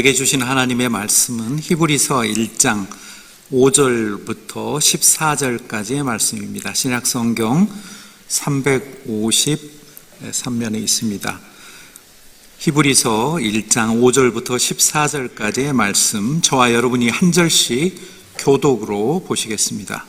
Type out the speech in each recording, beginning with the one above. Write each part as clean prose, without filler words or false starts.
우리에게 주신 하나님의 말씀은 히브리서 1장 5절부터 14절까지의 말씀입니다. 신약성경 353면에 있습니다. 히브리서 1장 5절부터 14절까지의 말씀, 저와 여러분이 한 절씩 교독으로 보시겠습니다.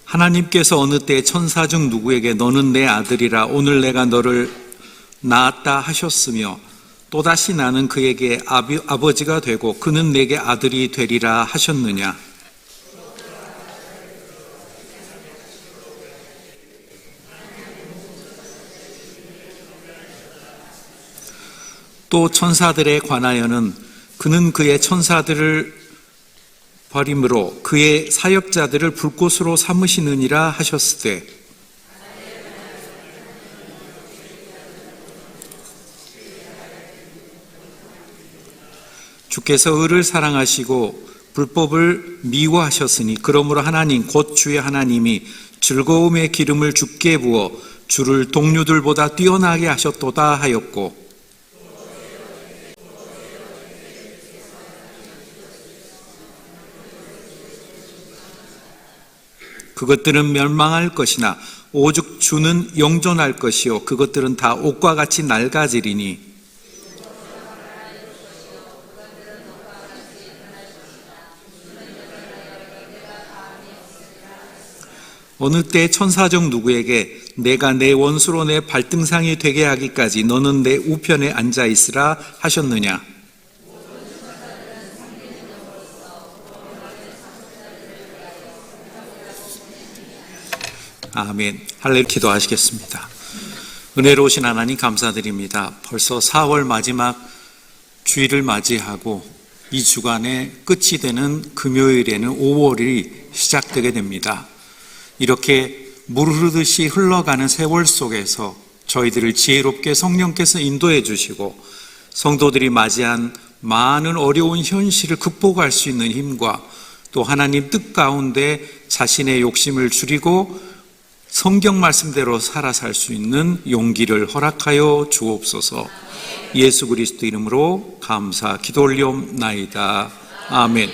하나님께서 어느 때 천사 중 누구에게 너는 내 아들이라 오늘 내가 너를 낳았다 하셨으며 또다시 나는 그에게 아버지가 되고 그는 내게 아들이 되리라 하셨느냐? 또 천사들에 관하여는 그는 그의 천사들을 버림으로 그의 사역자들을 불꽃으로 삼으시느니라 하셨으되 주께서 의를 사랑하시고 불법을 미워하셨으니 그러므로 하나님 곧 주의 하나님이 즐거움의 기름을 주께 부어 주를 동류들보다 뛰어나게 하셨도다 하였고 그것들은 멸망할 것이나 오직 주는 영존할 것이요 그것들은 다 옷과 같이 낡아지리니 어느 때 천사 중 누구에게 내가 내 원수로 내 발등상이 되게 하기까지 너는 내 우편에 앉아 있으라 하셨느냐? 아멘. 할렐루야. 기도하시겠습니다. 은혜로우신 하나님 감사드립니다. 벌써 4월 마지막 주일을 맞이하고 이 주간의 끝이 되는 금요일에는 5월이 시작되게 됩니다. 이렇게 물 흐르듯이 흘러가는 세월 속에서 저희들을 지혜롭게 성령께서 인도해 주시고 성도들이 맞이한 많은 어려운 현실을 극복할 수 있는 힘과 또 하나님 뜻 가운데 자신의 욕심을 줄이고 성경 말씀대로 살아 살 수 있는 용기를 허락하여 주옵소서. 예수 그리스도 이름으로 감사 기도 올리옵나이다. 아멘.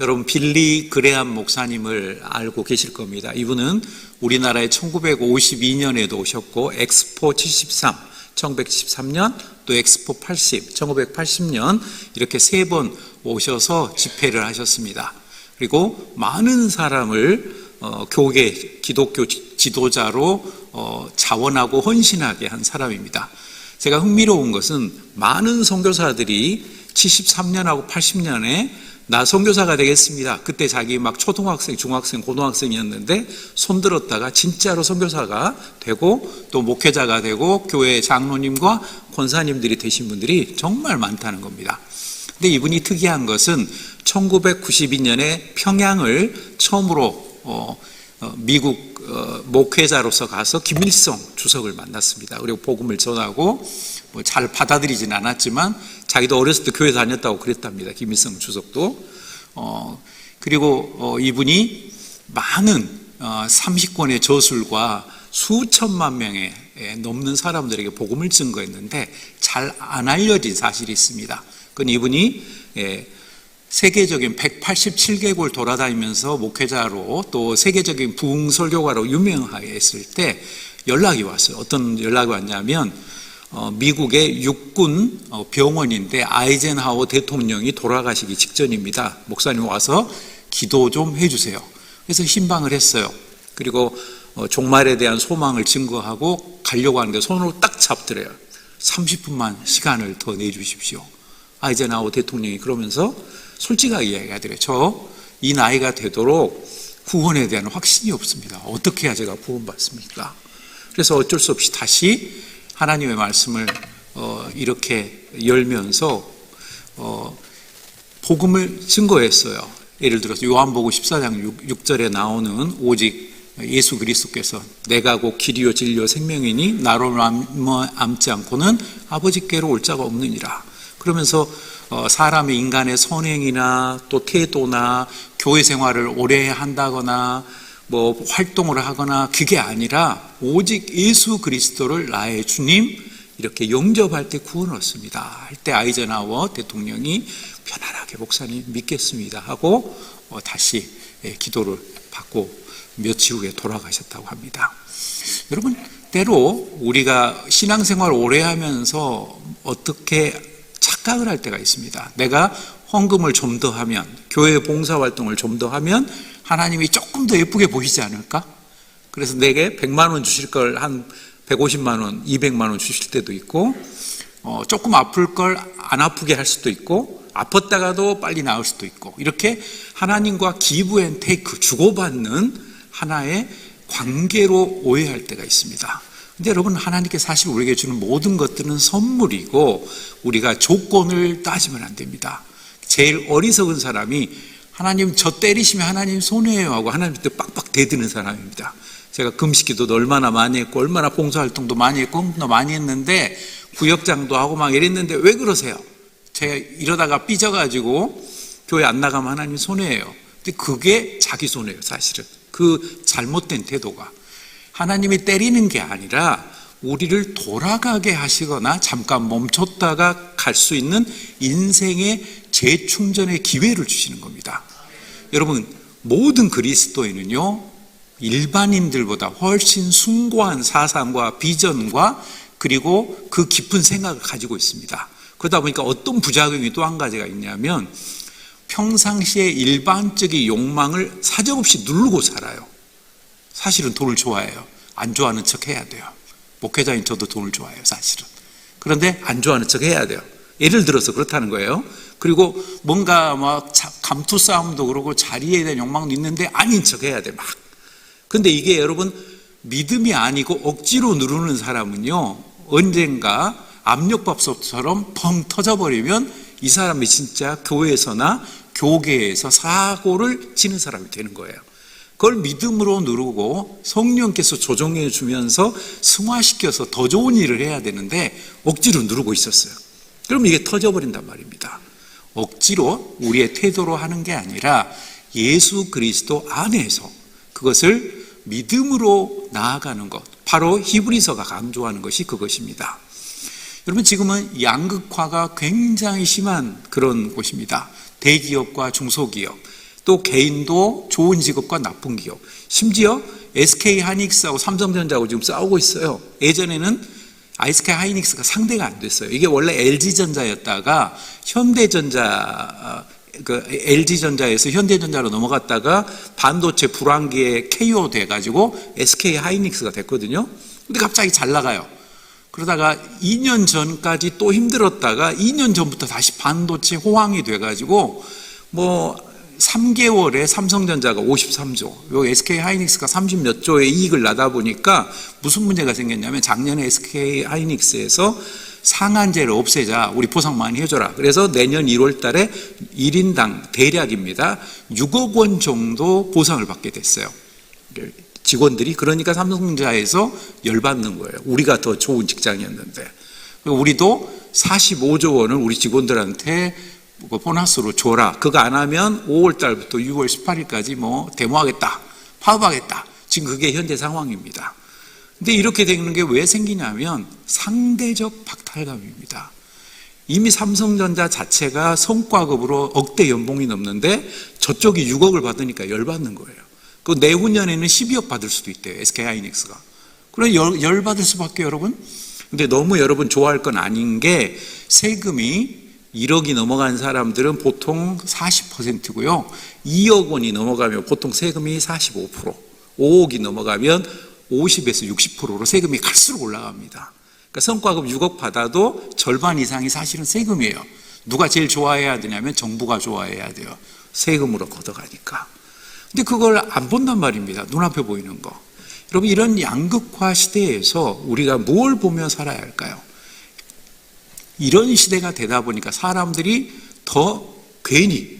여러분 빌리 그레암 목사님을 알고 계실 겁니다. 이분은 우리나라에 1952년에도 오셨고 엑스포 73, 1973년 또 엑스포 80, 1980년 이렇게 3번 오셔서 집회를 하셨습니다. 그리고 많은 사람을 교계, 기독교 지도자로 자원하고 헌신하게 한 사람입니다. 제가 흥미로운 것은 많은 선교사들이 73년하고 80년에 나 선교사가 되겠습니다. 그때 자기 막 초등학생, 중학생, 고등학생이었는데 손들었다가 진짜로 선교사가 되고 또 목회자가 되고 교회 장로님과 권사님들이 되신 분들이 정말 많다는 겁니다. 근데 이분이 특이한 것은 1992년에 평양을 처음으로 미국 목회자로서 가서 김일성 주석을 만났습니다. 그리고 복음을 전하고 잘 받아들이진 않았지만 자기도 어렸을 때 교회 다녔다고 그랬답니다. 김일성 주석도. 그리고 이분이 많은 30권의 저술과 수천만 명에 넘는 사람들에게 복음을 증거했는데 잘 안 알려진 사실이 있습니다. 그건 이분이 세계적인 187개국을 돌아다니면서 목회자로 또 세계적인 부흥 설교가로 유명했을 때 연락이 왔어요. 어떤 연락이 왔냐면 미국의 육군 병원인데 아이젠하워 대통령이 돌아가시기 직전입니다. 목사님 와서 기도 좀 해주세요. 그래서 신방을 했어요. 그리고 종말에 대한 소망을 증거하고 가려고 하는데 손으로 딱 잡더래요. 30분만 시간을 더 내주십시오. 아이젠하워 대통령이 그러면서 솔직하게 이야기하더래요. 저 이 나이가 되도록 구원에 대한 확신이 없습니다. 어떻게 해야 제가 구원받습니까? 그래서 어쩔 수 없이 다시 하나님의 말씀을 이렇게 열면서 복음을 증거했어요. 예를 들어서 요한복음 14장 6절에 나오는 오직 예수 그리스도께서 내가 곧 길이요 진리요 생명이니 나로 남지 않고는 아버지께로 올 자가 없느니라. 그러면서 사람의 인간의 선행이나 또 태도나 교회 생활을 오래 한다거나 뭐 활동을 하거나 그게 아니라 오직 예수 그리스도를 나의 주님 이렇게 영접할 때 구원 얻습니다 할 때 아이젠하워 대통령이 편안하게 목사님 믿겠습니다 하고 다시 기도를 받고 며칠 후에 돌아가셨다고 합니다. 여러분, 때로 우리가 신앙생활 오래 하면서 어떻게 착각을 할 때가 있습니다. 내가 헌금을 좀 더 하면, 교회 봉사활동을 좀 더 하면 하나님이 조금 더 예쁘게 보이지 않을까? 그래서 내게 100만 원 주실 걸 한 150만 원, 200만 원 주실 때도 있고, 조금 아플 걸 안 아프게 할 수도 있고, 아팠다가도 빨리 나을 수도 있고, 이렇게 하나님과 기브 앤 테이크, 주고받는 하나의 관계로 오해할 때가 있습니다. 근데 여러분, 하나님께 사실 우리에게 주는 모든 것들은 선물이고 우리가 조건을 따지면 안 됩니다. 제일 어리석은 사람이 하나님 저 때리시면 하나님 손해예요 하고 하나님한테 빡빡 대드는 사람입니다. 제가 금식기도도 얼마나 많이 했고 얼마나 봉사활동도 많이 했고 헌금도 많이 했는데 구역장도 하고 막 이랬는데 왜 그러세요? 제가 이러다가 삐져가지고 교회 안 나가면 하나님 손해예요. 근데 그게 자기 손해예요, 사실은. 그 잘못된 태도가 하나님이 때리는 게 아니라 우리를 돌아가게 하시거나 잠깐 멈췄다가 갈 수 있는 인생의 재충전의 기회를 주시는 겁니다. 여러분, 모든 그리스도인은요 일반인들보다 훨씬 숭고한 사상과 비전과 그리고 그 깊은 생각을 가지고 있습니다. 그러다 보니까 어떤 부작용이 또 한 가지가 있냐면 평상시에 일반적인 욕망을 사정없이 누르고 살아요. 사실은 돈을 좋아해요. 안 좋아하는 척 해야 돼요. 목회자인 저도 돈을 좋아해요, 사실은. 그런데 안 좋아하는 척 해야 돼요. 예를 들어서 그렇다는 거예요. 그리고 뭔가 막 감투 싸움도 그러고 자리에 대한 욕망도 있는데 아닌 척 해야 돼, 막. 근데 이게 여러분 믿음이 아니고 억지로 누르는 사람은요 언젠가 압력밥솥처럼 펑 터져버리면 이 사람이 진짜 교회에서나 교계에서 사고를 치는 사람이 되는 거예요. 그걸 믿음으로 누르고 성령께서 조정해 주면서 승화시켜서 더 좋은 일을 해야 되는데 억지로 누르고 있었어요. 그럼 이게 터져버린단 말입니다. 억지로 우리의 태도로 하는 게 아니라 예수 그리스도 안에서 그것을 믿음으로 나아가는 것, 바로 히브리서가 강조하는 것이 그것입니다. 여러분, 지금은 양극화가 굉장히 심한 그런 곳입니다. 대기업과 중소기업, 또 개인도 좋은 직업과 나쁜 기업, 심지어 SK 하이닉스하고 삼성전자하고 지금 싸우고 있어요. 예전에는 SK 하이닉스가 상대가 안 됐어요. 이게 원래 LG전자였다가 LG전자에서 현대전자로 넘어갔다가 반도체 불황기에 KO 돼가지고 SK 하이닉스가 됐거든요. 근데 갑자기 잘 나가요. 그러다가 2년 전까지 또 힘들었다가 2년 전부터 다시 반도체 호황이 돼가지고 뭐 3개월에 삼성전자가 53조, 요 SK 하이닉스가 30몇 조의 이익을 나다 보니까 무슨 문제가 생겼냐면 작년에 SK 하이닉스에서 상한제를 없애자, 우리 보상 많이 해줘라. 그래서 내년 1월 달에 1인당 대략입니다 6억 원 정도 보상을 받게 됐어요, 직원들이. 그러니까 삼성전자에서 열받는 거예요. 우리가 더 좋은 직장이었는데. 우리도 45조 원을 우리 직원들한테 보너스로 줘라. 그거 안 하면 5월 달부터 6월 18일까지 뭐 데모하겠다, 파업하겠다. 지금 그게 현재 상황입니다. 근데 이렇게 되는 게 왜 생기냐면 상대적 박탈감입니다. 이미 삼성전자 자체가 성과급으로 억대 연봉이 넘는데 저쪽이 6억을 받으니까 열받는 거예요. 그 내후년에는 12억 받을 수도 있대요, SK 하이닉스가. 그래 열받을 수밖에, 여러분. 근데 너무 여러분 좋아할 건 아닌 게 세금이 1억이 넘어간 사람들은 보통 40%고요. 2억 원이 넘어가면 보통 세금이 45%, 5억이 넘어가면 50에서 60%로 세금이 갈수록 올라갑니다. 그러니까 성과급 6억 받아도 절반 이상이 사실은 세금이에요. 누가 제일 좋아해야 되냐면 정부가 좋아해야 돼요. 세금으로 걷어가니까. 근데 그걸 안 본단 말입니다. 눈앞에 보이는 거. 여러분, 이런 양극화 시대에서 우리가 뭘 보며 살아야 할까요? 이런 시대가 되다 보니까 사람들이 더 괜히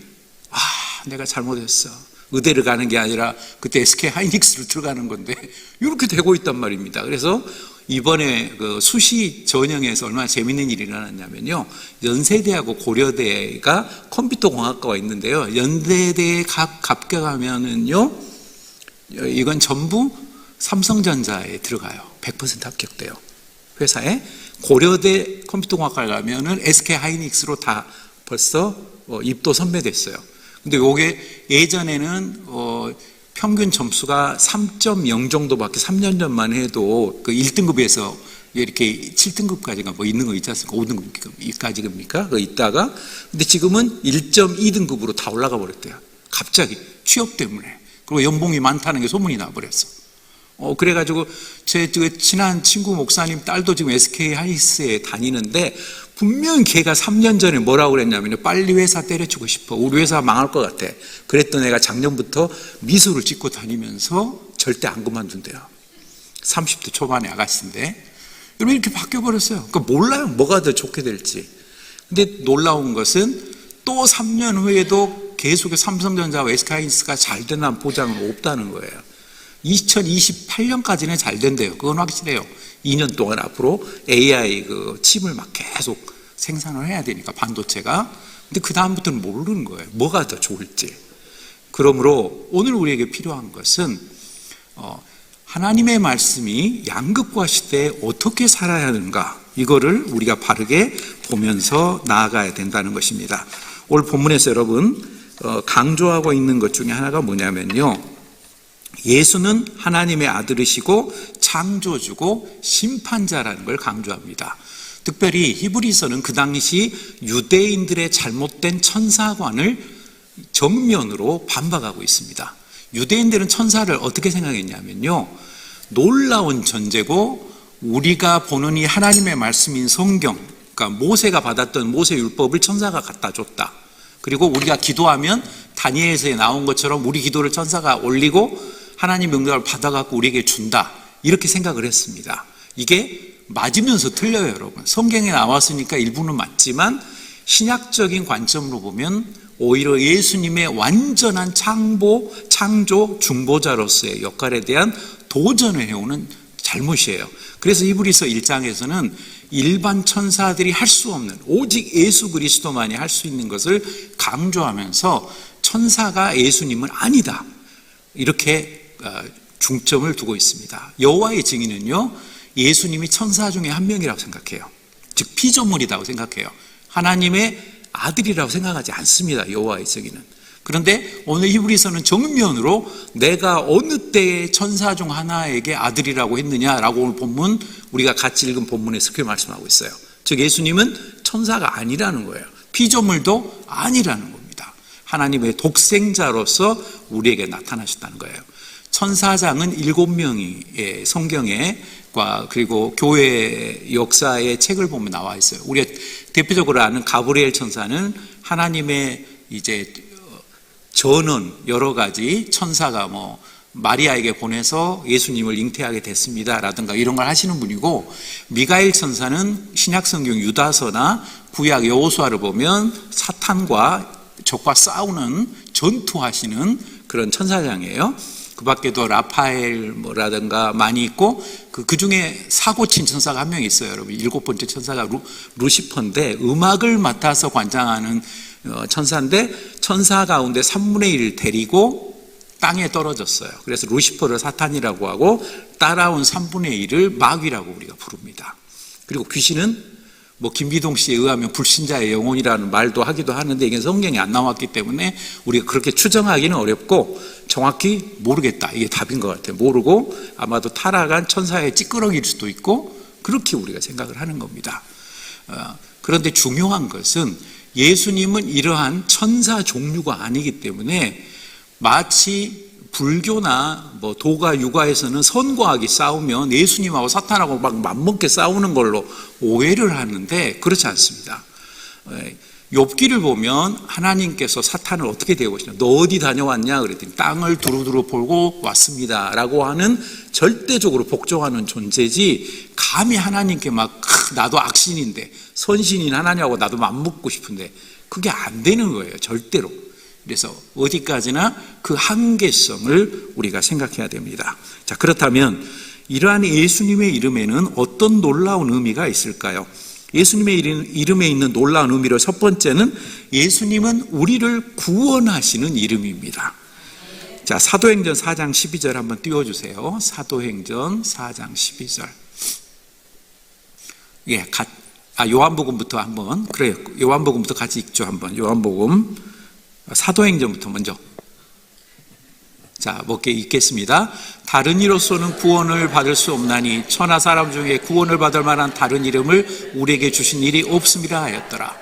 내가 잘못했어, 의대를 가는 게 아니라 그때 SK 하이닉스를 들어가는 건데 이렇게 되고 있단 말입니다. 그래서 이번에 그 수시 전형에서 얼마나 재밌는 일이 일어났냐면요, 연세대하고 고려대가 컴퓨터 공학과가 있는데요, 연세대에 합격하면은요 이건 전부 삼성전자에 들어가요. 100% 합격돼요. 회사에. 고려대 컴퓨터공학과를 가면은 SK 하이닉스로 다 벌써 입도 선배됐어요. 근데 요게 예전에는 평균 점수가 3.0 정도밖에 3년 전만 해도 그 1등급에서 이렇게 7등급까지가 뭐 있는 거 있지 않습니까? 5등급까지입니까? 그 있다가 근데 지금은 1.2등급으로 다 올라가 버렸대요. 갑자기 취업 때문에. 그리고 연봉이 많다는 게 소문이 나버렸어. 그래가지고 제 친한 친구 목사님 딸도 지금 SK 하이닉스에 다니는데 분명히 걔가 3년 전에 뭐라고 그랬냐면 빨리 회사 때려치고 싶어. 우리 회사 망할 것 같아. 그랬던 애가 작년부터 미소를 짓고 다니면서 절대 안 그만둔대요. 30대 초반의 아가씨인데. 여러분 이렇게 바뀌어버렸어요. 그러니까 몰라요. 뭐가 더 좋게 될지. 근데 놀라운 것은 또 3년 후에도 계속해서 삼성전자와 SK하이닉스가 잘 되는 보장은 없다는 거예요. 2028년까지는 잘 된대요. 그건 확실해요. 2년 동안 앞으로 AI 그 칩을 막 계속 생산을 해야 되니까 반도체가. 근데 그 다음부터는 모르는 거예요. 뭐가 더 좋을지. 그러므로 오늘 우리에게 필요한 것은 하나님의 말씀이 양극화 시대에 어떻게 살아야 하는가, 이거를 우리가 바르게 보면서 나아가야 된다는 것입니다. 오늘 본문에서 여러분 강조하고 있는 것 중에 하나가 뭐냐면요, 예수는 하나님의 아들이시고 창조주고 심판자라는 걸 강조합니다. 특별히 히브리서는 그 당시 유대인들의 잘못된 천사관을 정면으로 반박하고 있습니다. 유대인들은 천사를 어떻게 생각했냐면요, 놀라운 존재고 우리가 보는 이 하나님의 말씀인 성경, 그러니까 모세가 받았던 모세율법을 천사가 갖다 줬다. 그리고 우리가 기도하면 다니엘서에 나온 것처럼 우리 기도를 천사가 올리고 하나님 명령을 받아갖고 우리에게 준다. 이렇게 생각을 했습니다. 이게 맞으면서 틀려요, 여러분. 성경에 나왔으니까 일부는 맞지만 신약적인 관점으로 보면 오히려 예수님의 완전한 창조, 중보자로서의 역할에 대한 도전을 해오는 잘못이에요. 그래서 히브리서 1장에서는 일반 천사들이 할 수 없는 오직 예수 그리스도만이 할 수 있는 것을 강조하면서 천사가 예수님은 아니다, 이렇게 중점을 두고 있습니다. 여호와의 증인은요, 예수님이 천사 중에 한 명이라고 생각해요. 즉 피조물이라고 생각해요. 하나님의 아들이라고 생각하지 않습니다, 여호와의 증인은. 그런데 오늘 히브리서는 정면으로 내가 어느 때에 천사 중 하나에게 아들이라고 했느냐라고 오늘 본문, 우리가 같이 읽은 본문에서 그렇게 말씀하고 있어요. 즉 예수님은 천사가 아니라는 거예요. 피조물도 아니라는 겁니다. 하나님의 독생자로서 우리에게 나타나셨다는 거예요. 천사장은 7명이 성경에 그리고 교회 역사의 책을 보면 나와 있어요. 우리가 대표적으로 아는 가브리엘 천사는 하나님의 이제 전원 여러 가지 천사가 뭐 마리아에게 보내서 예수님을 잉태하게 됐습니다 라든가 이런 걸 하시는 분이고, 미가엘 천사는 신약성경 유다서나 구약 여호수아를 보면 사탄과 적과 싸우는 전투하시는 그런 천사장이에요. 그 밖에도 라파엘라든가 많이 있고, 그 중에 사고 친 천사가 한 명 있어요, 여러분. 7번째 천사가 루시퍼인데 음악을 맡아서 관장하는 천사인데, 천사 가운데 3분의 1을 데리고 땅에 떨어졌어요. 그래서 루시퍼를 사탄이라고 하고 따라온 3분의 1을 마귀라고 우리가 부릅니다. 그리고 귀신은 뭐 김기동 씨에 의하면 불신자의 영혼이라는 말도 하기도 하는데 이게 성경에 안 나왔기 때문에 우리가 그렇게 추정하기는 어렵고 정확히 모르겠다, 이게 답인 것 같아요. 모르고 아마도 타락한 천사의 찌끄러기일 수도 있고 그렇게 우리가 생각을 하는 겁니다. 그런데 중요한 것은 예수님은 이러한 천사 종류가 아니기 때문에 마치 불교나 뭐 도가 유가에서는 선과 악이 싸우면 예수님하고 사탄하고 막 맞먹게 싸우는 걸로 오해를 하는데 그렇지 않습니다. 욥기를 보면 하나님께서 사탄을 어떻게 대우하시냐, 너 어디 다녀왔냐 그랬더니 땅을 두루두루 보고 왔습니다 라고 하는 절대적으로 복종하는 존재지, 감히 하나님께 막 나도 악신인데 선신인 하나님하고 나도 맞먹고 싶은데 그게 안 되는 거예요, 절대로. 그래서 어디까지나 그 한계성을 우리가 생각해야 됩니다. 자, 그렇다면 이러한 예수님의 이름에는 어떤 놀라운 의미가 있을까요? 예수님의 이름에 있는 놀라운 의미를 첫 번째는 예수님은 우리를 구원하시는 이름입니다. 자, 사도행전 4장 12절 한번 띄워주세요. 사도행전 4장 12절. 예, 요한복음부터 한번, 그래요. 요한복음부터 같이 읽죠, 한번. 요한복음, 사도행전부터 먼저. 자, 먹게 읽겠습니다. 다른 이로서는 구원을 받을 수 없나니 천하 사람 중에 구원을 받을 만한 다른 이름을 우리에게 주신 일이 없음이라 하였더라.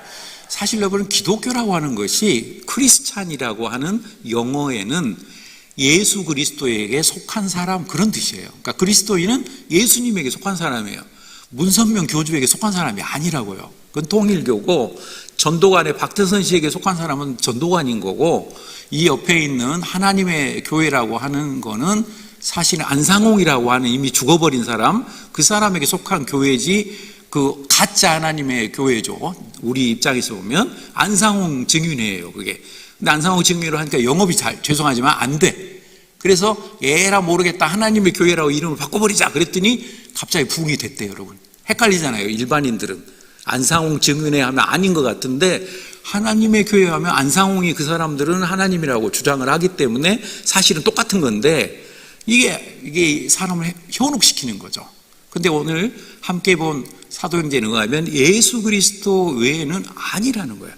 사실 여러분, 기독교라고 하는 것이 크리스찬이라고 하는 영어에는 예수 그리스도에게 속한 사람, 그런 뜻이에요. 그러니까 그리스도인은 예수님에게 속한 사람이에요. 문선명 교주에게 속한 사람이 아니라고요. 그건 통일교고, 전도관의 박태선 씨에게 속한 사람은 전도관인 거고, 이 옆에 있는 하나님의 교회라고 하는 거는 사실 안상홍이라고 하는 이미 죽어버린 사람, 그 사람에게 속한 교회지, 그 가짜 하나님의 교회죠. 우리 입장에서 보면 안상홍 증인회예요, 그게. 근데 안상홍 증인회로 하니까 영업이 죄송하지만 안 돼. 그래서 에라 모르겠다, 하나님의 교회라고 이름을 바꿔버리자 그랬더니 갑자기 부흥이 됐대요. 여러분, 헷갈리잖아요. 일반인들은 안상홍 증인회 하면 아닌 것 같은데, 하나님의 교회 하면 안상홍이, 그 사람들은 하나님이라고 주장을 하기 때문에 사실은 똑같은 건데, 이게 사람을 현혹시키는 거죠. 근데 오늘 함께 본 사도행전에 의하면 예수 그리스도 외에는 아니라는 거예요.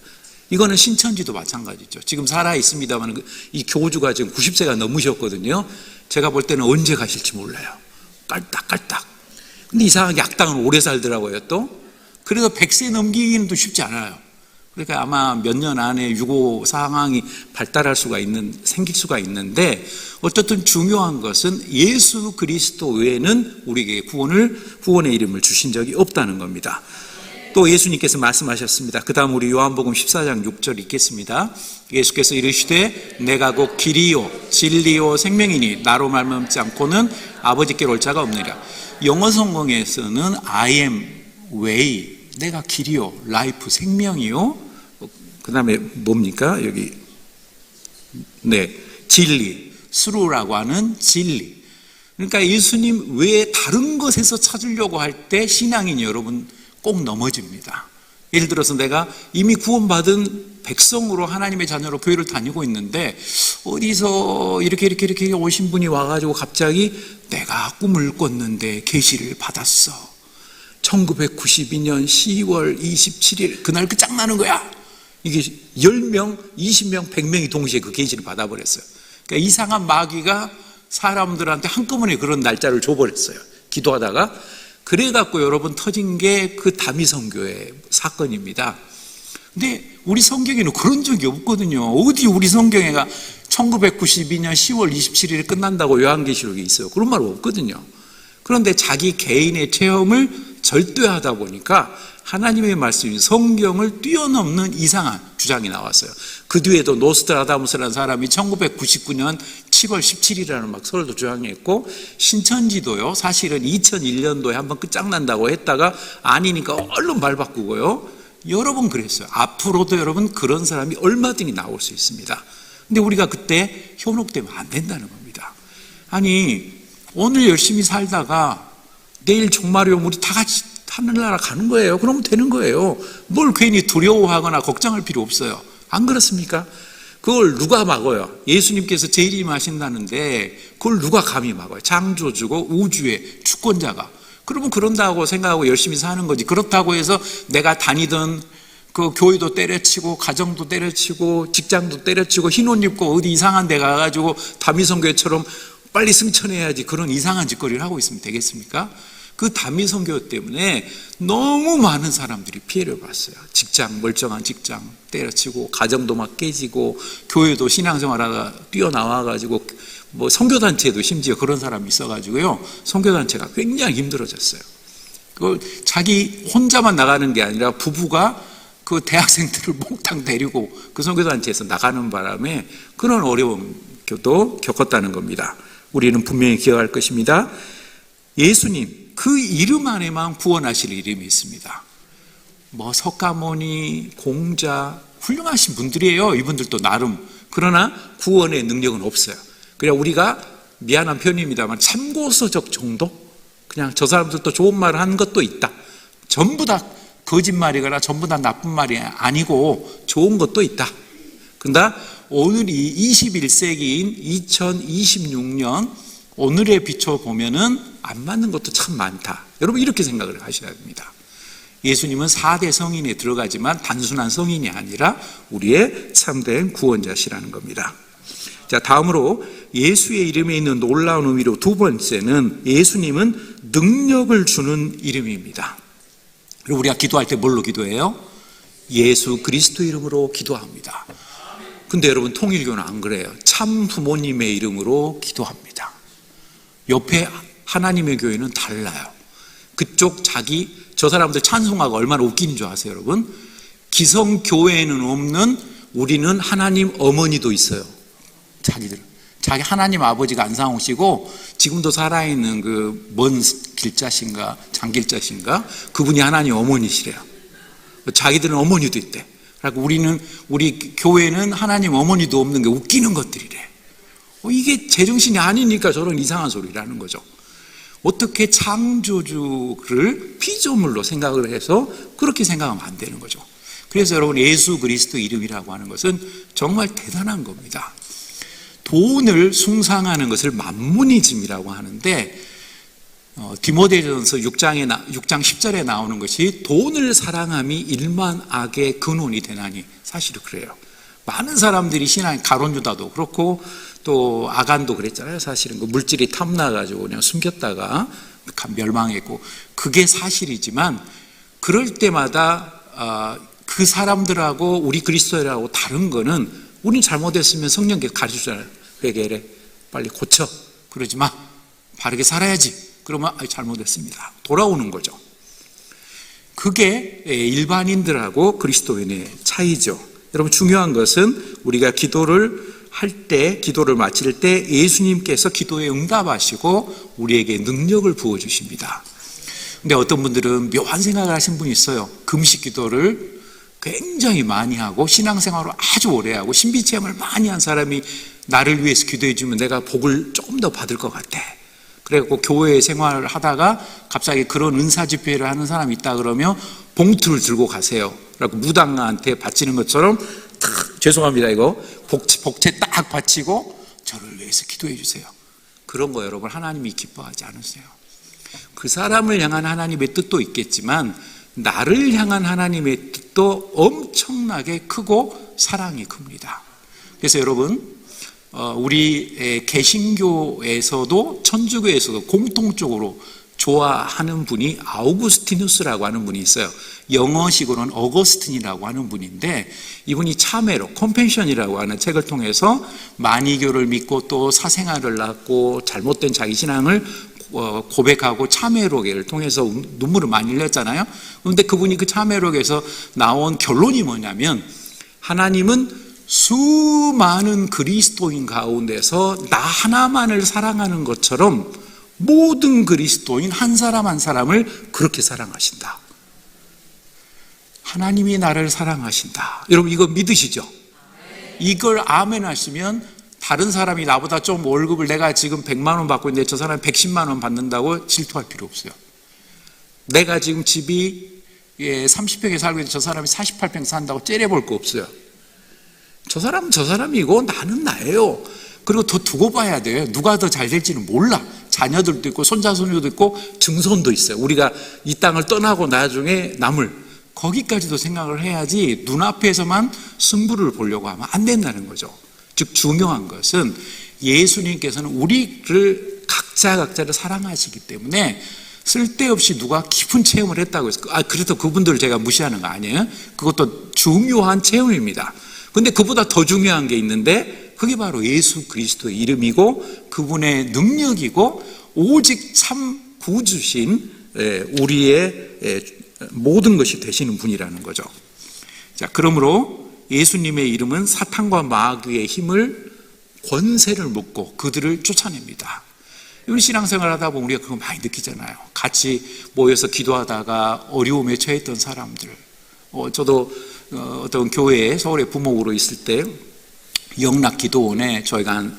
이거는 신천지도 마찬가지죠. 지금 살아있습니다만 이 교주가 지금 90세가 넘으셨거든요. 제가 볼 때는 언제 가실지 몰라요. 깔딱깔딱. 근데 이상하게 약당은 오래 살더라고요, 또. 그래서 100세 넘기기는 또 쉽지 않아요. 그러니까 아마 몇 년 안에 유고 상황이 발달할 수가 생길 수가 있는데, 어쨌든 중요한 것은 예수 그리스도 외에는 우리에게 구원의 이름을 주신 적이 없다는 겁니다. 또 예수님께서 말씀하셨습니다. 그 다음 우리 요한복음 14장 6절 읽겠습니다. 예수께서 이르시되 내가 곧 길이요 진리요 생명이니 나로 말미암지 않고는 아버지께로 올 자가 없느니라. 영어 성경에서는 I am way, 내가 길이요, 라이프, 생명이요, 그 다음에 뭡니까? 여기 진리, 스루라고 하는 진리. 그러니까 예수님 외에 다른 것에서 찾으려고 할 때 신앙인이 여러분 꼭 넘어집니다. 예를 들어서 내가 이미 구원받은 백성으로 하나님의 자녀로 교회를 다니고 있는데, 어디서 이렇게 오신 분이 와가지고 갑자기 내가 꿈을 꿨는데 계시를 받았어, 1992년 10월 27일 그날 끝장나는 거야. 이게 10명, 20명, 100명이 동시에 그 계시를 받아버렸어요. 그러니까 이상한 마귀가 사람들한테 한꺼번에 그런 날짜를 줘버렸어요. 기도하다가. 그래갖고 여러분 터진 게 그 다미성교회 사건입니다. 근데 우리 성경에는 그런 적이 없거든요. 어디 우리 성경에가 1992년 10월 27일에 끝난다고 요한계시록에 있어요. 그런 말 없거든요. 그런데 자기 개인의 체험을 절대하다 보니까 하나님의 말씀이 성경을 뛰어넘는 이상한 주장이 나왔어요. 그 뒤에도 노스트라다무스라는 사람이 1999년 7월 17일이라는 막 설도 주장했고, 신천지도요, 사실은 2001년도에 한번 끝장난다고 했다가 아니니까 얼른 말 바꾸고요. 여러 번 그랬어요. 앞으로도 여러분 그런 사람이 얼마든지 나올 수 있습니다. 근데 우리가 그때 현혹되면 안 된다는 겁니다. 아니, 오늘 열심히 살다가 내일 종말이 오면 우리 다 같이 하늘나라 가는 거예요. 그러면 되는 거예요. 뭘 괜히 두려워하거나 걱정할 필요 없어요. 안 그렇습니까? 그걸 누가 막아요? 예수님께서 재림하신다는데 그걸 누가 감히 막아요? 창조주고 우주의 주권자가. 그러면 그런다고 생각하고 열심히 사는 거지. 그렇다고 해서 내가 다니던 그 교회도 때려치고 가정도 때려치고 직장도 때려치고 흰옷 입고 어디 이상한 데 가가지고 다미성교회처럼 빨리 승천해야지, 그런 이상한 짓거리를 하고 있으면 되겠습니까? 그 다미성교 때문에 너무 많은 사람들이 피해를 봤어요. 직장, 멀쩡한 직장 때려치고, 가정도 막 깨지고, 교회도 신앙생활하다가 뛰어나와가지고, 뭐 선교단체도 심지어 그런 사람이 있어가지고요, 선교단체가 굉장히 힘들어졌어요. 그 자기 혼자만 나가는 게 아니라 부부가 그 대학생들을 몽땅 데리고 그 선교단체에서 나가는 바람에 그런 어려움도 겪었다는 겁니다. 우리는 분명히 기억할 것입니다. 예수님, 그 이름 안에만 구원하실 이름이 있습니다. 뭐 석가모니, 공자, 훌륭하신 분들이에요. 이분들도 나름. 그러나 구원의 능력은 없어요. 그냥 우리가 미안한 편입니다만 참고서적 정도? 그냥 저 사람들도 좋은 말을 한 것도 있다. 전부 다 거짓말이거나 전부 다 나쁜 말이 아니고 좋은 것도 있다. 근데 오늘이 21세기인 2026년 오늘에 비춰보면은 안 맞는 것도 참 많다. 여러분 이렇게 생각을 하셔야 됩니다. 예수님은 4대 성인에 들어가지만 단순한 성인이 아니라 우리의 참된 구원자시라는 겁니다. 자, 다음으로 예수의 이름에 있는 놀라운 의미로 두 번째는 예수님은 능력을 주는 이름입니다. 그리고 우리가 기도할 때 뭘로 기도해요? 예수 그리스도 이름으로 기도합니다. 근데 여러분 통일교는 안 그래요. 참 부모님의 이름으로 기도합니다. 옆에 하나님의 교회는 달라요. 그쪽 저 사람들 찬송가가 얼마나 웃기는 줄 아세요, 여러분? 기성교회에는 없는 우리는 하나님 어머니도 있어요. 자기 하나님 아버지가 안 사오시고 지금도 살아있는 그 먼 길자신가 장길자신가 그분이 하나님 어머니시래요. 자기들은 어머니도 있대. 그리고 우리 교회는 하나님 어머니도 없는 게 웃기는 것들이래. 이게 제정신이 아니니까 저런 이상한 소리라는 거죠. 어떻게 창조주를 피조물로 생각을 해서 그렇게 생각하면 안 되는 거죠. 그래서 여러분 예수 그리스도 이름이라고 하는 것은 정말 대단한 겁니다. 돈을 숭상하는 것을 만무니즘이라고 하는데 디모데전서 6장 10절에 나오는 것이 돈을 사랑함이 일만 악의 근원이 되나니 사실은 그래요. 많은 사람들이 신앙 가론유다도 그렇고 또 아간도 그랬잖아요. 사실은 그 물질이 탐나가지고 그냥 숨겼다가 멸망했고 그게 사실이지만 그럴 때마다 그 사람들하고 우리 그리스도인하고 다른 거는 우린 잘못했으면 성령께서 가르쳐주잖아요. 회개래 빨리 고쳐 그러지 마 바르게 살아야지. 그러면 잘못했습니다. 돌아오는 거죠. 그게 일반인들하고 그리스도인의 차이죠. 여러분 중요한 것은 우리가 기도를 마칠 때 예수님께서 기도에 응답하시고 우리에게 능력을 부어주십니다. 근데 어떤 분들은 묘한 생각을 하신 분이 있어요. 금식 기도를 굉장히 많이 하고 신앙생활을 아주 오래 하고 신비체험을 많이 한 사람이 나를 위해서 기도해 주면 내가 복을 조금 더 받을 것 같아. 그래갖고 교회 생활을 하다가 갑자기 그런 은사 집회를 하는 사람이 있다 그러면 봉투를 들고 가세요. 그래갖고 무당한테 바치는 것처럼 죄송합니다 이거 복채 딱 바치고 저를 위해서 기도해 주세요. 그런 거 여러분 하나님이 기뻐하지 않으세요. 그 사람을 향한 하나님의 뜻도 있겠지만 나를 향한 하나님의 뜻도 엄청나게 크고 사랑이 큽니다. 그래서 여러분 우리 개신교에서도 천주교에서도 공통적으로 좋아하는 분이 아우구스티누스라고 하는 분이 있어요. 영어식으로는 어거스틴이라고 하는 분인데 이분이 참회로 컴패션이라고 하는 책을 통해서 만이교를 믿고 또 사생활을 낳고 잘못된 자기 신앙을 고백하고 참회록을 통해서 눈물을 많이 흘렸잖아요. 그런데 그분이 그 참회록에서 나온 결론이 뭐냐면 하나님은 수많은 그리스도인 가운데서 나 하나만을 사랑하는 것처럼 모든 그리스도인 한 사람 한 사람을 그렇게 사랑하신다. 하나님이 나를 사랑하신다. 여러분 이거 믿으시죠? 이걸 아멘 하시면 다른 사람이 나보다 좀 월급을 내가 지금 100만 원 받고 있는데 저 사람이 110만 원 받는다고 질투할 필요 없어요. 내가 지금 집이 30평에 살고 있는데 저 사람이 48평 산다고 째려볼 거 없어요. 저 사람은 저 사람이고 나는 나예요. 그리고 더 두고 봐야 돼요. 누가 더 잘 될지는 몰라. 자녀들도 있고 손자손녀도 있고 증손도 있어요. 우리가 이 땅을 떠나고 나중에 남을 거기까지도 생각을 해야지 눈앞에서만 승부를 보려고 하면 안 된다는 거죠. 즉 중요한 것은 예수님께서는 우리를 각자를 사랑하시기 때문에 쓸데없이 누가 깊은 체험을 했다고 해서 그래서 그분들을 제가 무시하는 거 아니에요. 그것도 중요한 체험입니다. 근데 그보다 더 중요한 게 있는데 그게 바로 예수 그리스도의 이름이고 그분의 능력이고 오직 참 구주신 우리의 모든 것이 되시는 분이라는 거죠. 자, 그러므로 예수님의 이름은 사탄과 마귀의 힘을 권세를 묶고 그들을 쫓아냅니다. 우리 신앙생활 하다 보면 우리가 그거 많이 느끼잖아요. 같이 모여서 기도하다가 어려움에 처했던 사람들. 저도 어떤 교회에 서울에 부목으로 있을 때 영락기도원에 저희가 한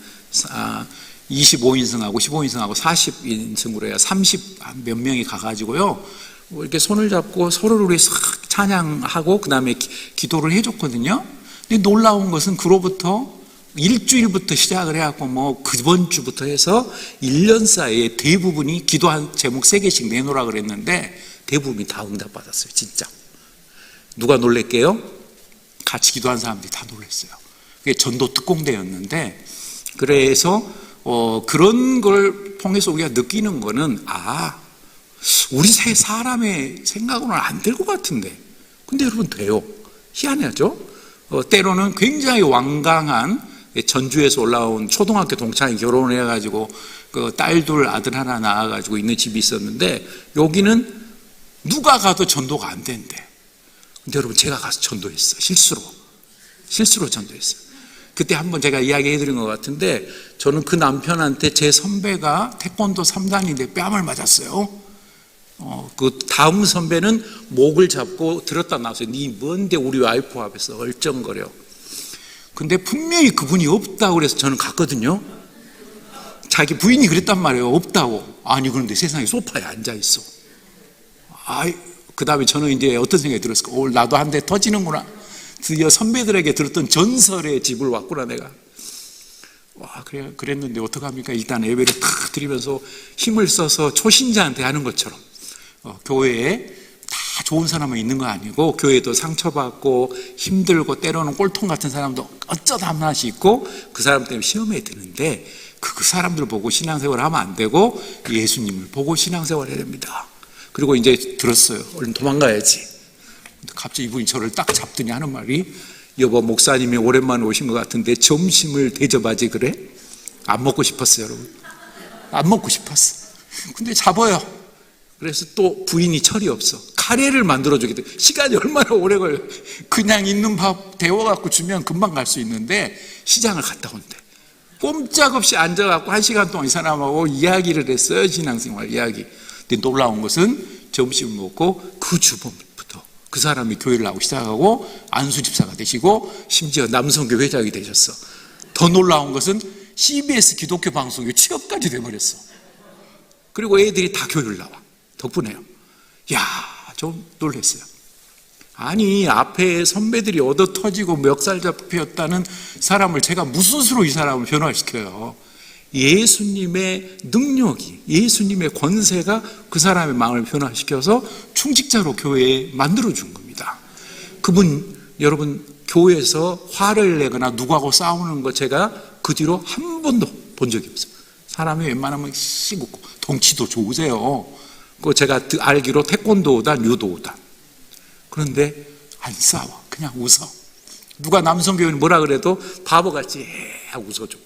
25인승하고 15인승하고 40인승으로 해야 30 몇 명이 가가지고요 이렇게 손을 잡고 서로를 위해서 찬양하고 그 다음에 기도를 해줬거든요. 근데 놀라운 것은 그로부터 일주일부터 시작을 해갖고 뭐 그번 주부터 해서 1년 사이에 대부분이 기도한 제목 3개씩 내놓으라 그랬는데 대부분이 다 응답받았어요. 진짜. 누가 놀랄게요? 같이 기도한 사람들이 다 놀랐어요. 그게 전도 특공대였는데, 그래서 그런 걸 통해서 우리가 느끼는 거는, 우리 사람의 생각으로는 안 될 것 같은데, 근데 여러분 돼요. 희한하죠? 때로는 굉장히 완강한 전주에서 올라온 초등학교 동창이 결혼을 해가지고 그 딸 둘 아들 하나 낳아가지고 있는 집이 있었는데, 여기는 누가 가도 전도가 안 된대. 근데 여러분, 제가 가서 전도했어요. 실수로 전도했어요. 그때 한번 제가 이야기해 드린 것 같은데, 저는 그 남편한테 제 선배가 태권도 3단인데 뺨을 맞았어요. 그 다음 선배는 목을 잡고 들었다 나왔어요. 니 뭔데 우리 와이프 앞에서 얼쩡거려. 근데 분명히 그분이 없다고 그래서 저는 갔거든요. 자기 부인이 그랬단 말이에요. 없다고. 아니, 그런데 세상에 소파에 앉아있어. 그 다음에 저는 이제 어떤 생각이 들었을까? 나도 한 대 터지는구나. 드디어 선배들에게 들었던 전설의 집을 왔구나, 내가. 그랬는데 어떡합니까? 일단 예배를 탁 드리면서 힘을 써서 초신자한테 하는 것처럼, 교회에 다 좋은 사람은 있는 거 아니고, 교회도 상처받고 힘들고 때로는 꼴통 같은 사람도 어쩌다 하나씩 있고, 그 사람 때문에 시험에 드는데, 그 사람들 보고 신앙생활 하면 안 되고 예수님을 보고 신앙생활 해야 됩니다. 그리고 이제 들었어요. 얼른 도망가야지. 갑자기 이분이 저를 딱 잡더니 하는 말이, 여보, 목사님이 오랜만에 오신 것 같은데 점심을 대접하지 그래? 안 먹고 싶었어요, 여러분. 안 먹고 싶었어. 근데 잡아요. 그래서 또 부인이 철이 없어. 카레를 만들어주겠대. 시간이 얼마나 오래 걸려. 그냥 있는 밥 데워갖고 주면 금방 갈 수 있는데 시장을 갔다 온대. 꼼짝없이 앉아갖고 1시간 동안 이 사람하고 이야기를 했어요. 신앙생활 이야기. 근데 놀라운 것은 점심을 먹고 그 주부부터 그 사람이 교회를 나오기 시작하고 안수집사가 되시고 심지어 남성교 회장이 되셨어. 더 놀라운 것은 CBS 기독교 방송에 취업까지 돼버렸어. 그리고 애들이 다 교회를 나와. 덕분에요. 좀 놀랐어요. 아니, 앞에 선배들이 얻어 터지고 멱살 잡혔다는 사람을 제가 무슨 수로 이 사람을 변화시켜요? 예수님의 능력이, 예수님의 권세가 그 사람의 마음을 변화시켜서 충직자로 교회에 만들어준 겁니다. 그분, 여러분, 교회에서 화를 내거나 누구하고 싸우는 거 제가 그 뒤로 한 번도 본 적이 없어요. 사람이 웬만하면 씩 웃고, 덩치도 좋으세요. 제가 알기로 태권도다, 유도다. 그런데 안 싸워. 그냥 웃어. 누가 남성교회는 뭐라 그래도 바보같이 하고 웃어줘.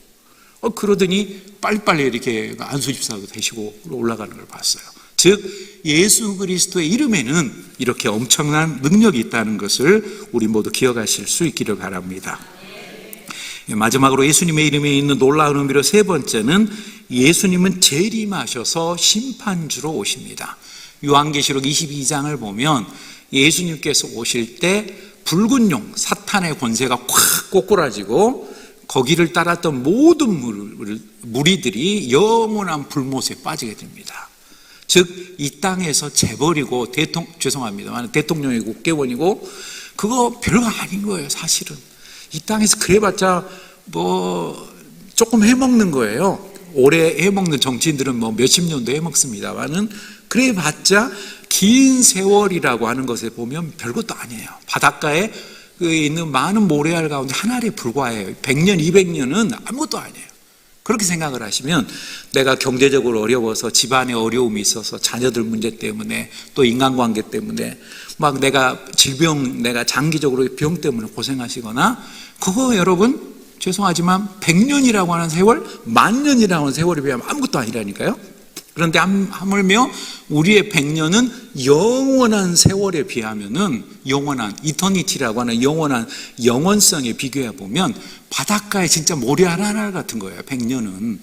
그러더니 빨리빨리 이렇게 안수집사도 되시고 올라가는 걸 봤어요. 즉, 예수 그리스도의 이름에는 이렇게 엄청난 능력이 있다는 것을 우리 모두 기억하실 수 있기를 바랍니다. 마지막으로 예수님의 이름에 있는 놀라운 의미로 세 번째는, 예수님은 재림하셔서 심판주로 오십니다. 요한계시록 22장을 보면 예수님께서 오실 때 붉은 용, 사탄의 권세가 콱 꼬꾸라지고 거기를 따랐던 모든 무리들이 영원한 불못에 빠지게 됩니다. 즉, 이 땅에서 재벌이고 죄송합니다만 대통령이 국회의원이고 그거 별거 아닌 거예요. 사실은 이 땅에서 그래봤자 뭐 조금 해먹는 거예요. 오래 해먹는 정치인들은 뭐 몇십 년도 해먹습니다만은 그래봤자 긴 세월이라고 하는 것에 보면 별것도 아니에요. 바닷가에 있는 많은 모래알 가운데 한 알에 불과해요. 100년, 200년은 아무것도 아니에요. 그렇게 생각을 하시면, 내가 경제적으로 어려워서 집안에 어려움이 있어서 자녀들 문제 때문에 또 인간관계 때문에 막 내가 내가 장기적으로 병 때문에 고생하시거나, 그거 여러분 죄송하지만 100년이라고 하는 세월, 10,000년이라고 하는 세월에 비하면 아무것도 아니라니까요. 그런데 하물며 우리의 100년은 영원한 세월에 비하면은, 영원한 이터니티라고 하는 영원한 영원성에 비교해 보면 바닷가에 진짜 모래 하나 같은 거예요. 100년은.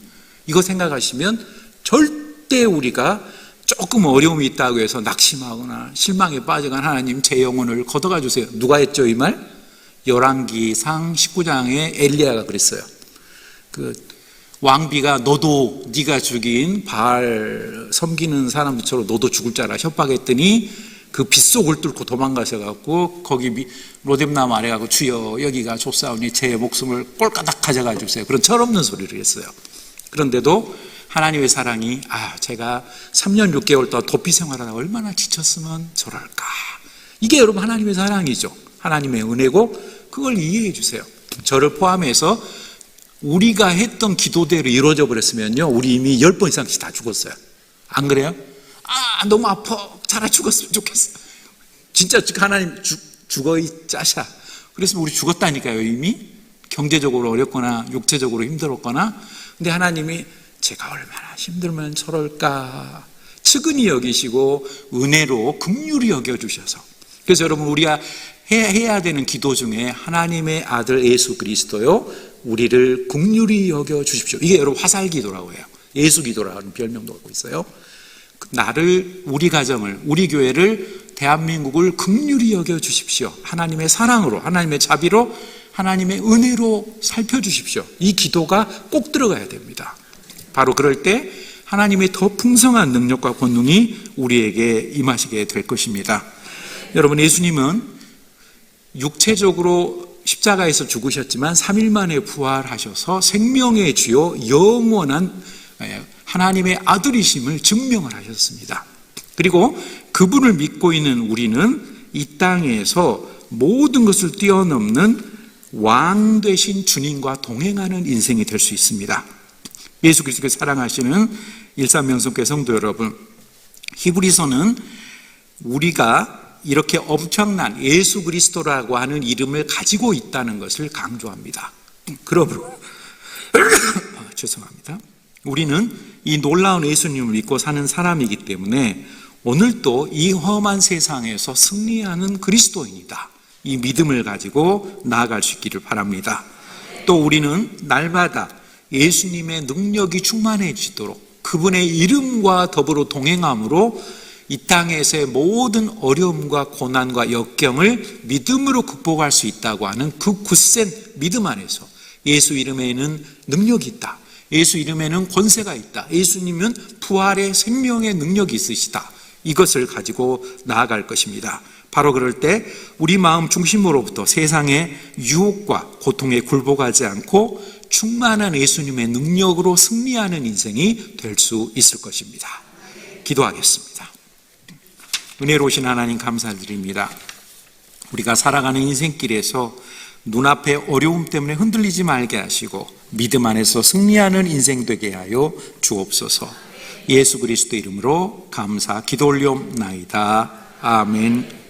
이거 생각하시면 절대 우리가 조금 어려움이 있다고 해서 낙심하거나 실망에 빠져간, 하나님 제 영혼을 걷어가 주세요. 누가 했죠 이 말? 열왕기상 19장에 엘리야가 그랬어요. 왕비가 너도 네가 죽인 바알 섬기는 사람들처럼 너도 죽을 자라 협박했더니 그 빗속을 뚫고 도망가셔갖고 거기 로뎀나무 아래 가고 주여 여기가 좁사오니 제 목숨을 꼴까닥 가져가 주세요. 그런 철없는 소리를 했어요. 그런데도 하나님의 사랑이 제가 3년 6개월 동안 도피 생활하다가 얼마나 지쳤으면 저럴까. 이게 여러분 하나님의 사랑이죠. 하나님의 은혜고 그걸 이해해 주세요. 저를 포함해서 우리가 했던 기도대로 이루어져 버렸으면요 우리 이미 10번 이상씩 다 죽었어요. 안 그래요? 너무 아파. 차라리 죽었으면 좋겠어. 진짜 하나님 죽어 이 짜샤. 그랬으면 우리 죽었다니까요. 이미 경제적으로 어렵거나 육체적으로 힘들었거나. 근데 하나님이 제가 얼마나 힘들면 저럴까 측은히 여기시고 은혜로 긍휼히 여겨주셔서, 그래서 여러분 우리가 해야 되는 기도 중에 하나님의 아들 예수 그리스도요 우리를 긍휼히 여겨주십시오. 이게 여러분 화살기도라고 해요. 예수기도라는 별명도 갖고 있어요. 나를, 우리 가정을, 우리 교회를, 대한민국을 긍휼히 여겨주십시오. 하나님의 사랑으로, 하나님의 자비로, 하나님의 은혜로 살펴주십시오. 이 기도가 꼭 들어가야 됩니다. 바로 그럴 때 하나님의 더 풍성한 능력과 권능이 우리에게 임하시게 될 것입니다. 여러분, 예수님은 육체적으로 십자가에서 죽으셨지만 3일 만에 부활하셔서 생명의 주요 영원한 하나님의 아들이심을 증명을 하셨습니다. 그리고 그분을 믿고 있는 우리는 이 땅에서 모든 것을 뛰어넘는 왕 되신 주님과 동행하는 인생이 될 수 있습니다. 예수 그리스도를 사랑하시는 일산명성교회 성도 여러분, 히브리서는 우리가 이렇게 엄청난 예수 그리스도라고 하는 이름을 가지고 있다는 것을 강조합니다. 그러므로 죄송합니다. 우리는 이 놀라운 예수님을 믿고 사는 사람이기 때문에 오늘도 이 험한 세상에서 승리하는 그리스도인이다. 이 믿음을 가지고 나아갈 수 있기를 바랍니다. 또 우리는 날마다 예수님의 능력이 충만해지도록 그분의 이름과 더불어 동행함으로 이 땅에서의 모든 어려움과 고난과 역경을 믿음으로 극복할 수 있다고 하는 그 굳센 믿음 안에서 예수 이름에는 능력이 있다. 예수 이름에는 권세가 있다. 예수님은 부활의 생명의 능력이 있으시다. 이것을 가지고 나아갈 것입니다. 바로 그럴 때 우리 마음 중심으로부터 세상의 유혹과 고통에 굴복하지 않고 충만한 예수님의 능력으로 승리하는 인생이 될 수 있을 것입니다. 기도하겠습니다. 은혜로우신 하나님 감사드립니다. 우리가 살아가는 인생길에서 눈앞의 어려움 때문에 흔들리지 말게 하시고 믿음 안에서 승리하는 인생 되게 하여 주옵소서. 예수 그리스도 이름으로 감사 기도 올리옵나이다. 아멘.